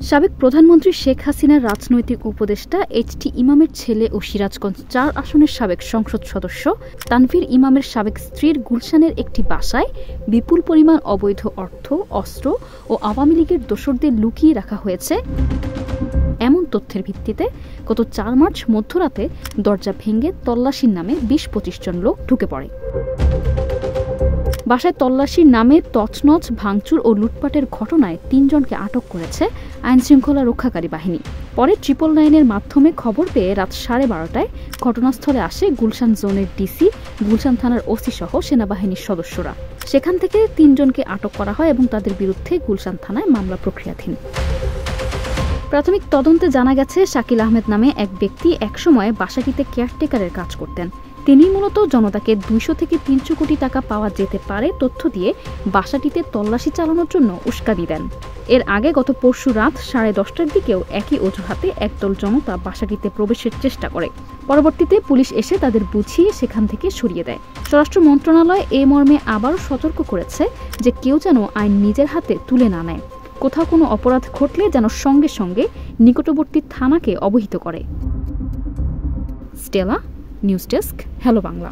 সাবেক প্রধানমন্ত্রী শেখ হাসিনার রাজনৈতিক উপদেষ্টা এইচ.টি. ইমামের ছেলে ও সিরাজগঞ্জ ৪ আসনের সাবেক সংসদ সদস্য তানভীর ইমামের সাবেক স্ত্রীর গুলশানের একটি বাসায় বিপুল পরিমাণ অবৈধ অর্থ, অস্ত্র ও আওয়ামী লীগের দোসরদের লুকিয়ে রাখা হয়েছে এমন তথ্যের ভিত্তিতে গত ৪ মার্চ মধ্যরাতে দরজা ভেঙে তল্লাশির নামে ২০-২৫ জন লোক ঢুকে পড়ে। বাসায় তল্লাশির নামে তছনছ, ভাঙচুর ও লুটপাটের ঘটনায় ৩ জনকে আটক করেছে আইনশৃঙ্খলা রক্ষাকারী বাহিনী। পরে 999-এর মাধ্যমে খবর পেয়ে রাত 12:30টায় ঘটনাস্থলে আসে গুলশান জোনের ডিসি, গুলশান থানার ওসি সহ সেনাবাহিনীর সদস্যরা। সেখান থেকে ৩ জনকে আটক করা হয় এবং তাদের বিরুদ্ধে গুলশান থানায় মামলা প্রক্রিয়াধীন। প্রাথমিক তদন্তে জানা গেছে, শাকিল আহমেদ নামে এক ব্যক্তি একসময় বাসাটিতে কেয়ারটেকারের কাজ করতেন। তিনি মূলত জনতাকে ২০০ থেকে ৩০০ কোটি টাকা পাওয়া যেতে পারে তথ্য দিয়ে বাসাটিতে তল্লাশি চালানোর জন্য উস্কানি দেন। এর আগে গত পরশু রাত 10:30টার দিকেও একই অজুহাতে একদল জনতা বাসাটিতে প্রবেশের চেষ্টা করে। পরবর্তীতে পুলিশ এসে তাদের বুঝিয়ে সেখান থেকে সরিয়ে দেয়। স্বরাষ্ট্র মন্ত্রণালয় এ মর্মে আবারও সতর্ক করেছে যে কেউ যেন আইন নিজের হাতে তুলে না নেয়। কোথাও কোনো অপরাধ ঘটলে যেন সঙ্গে সঙ্গে নিকটবর্তী থানাকে অবহিত করে। Stella, news desk, hello Bangla.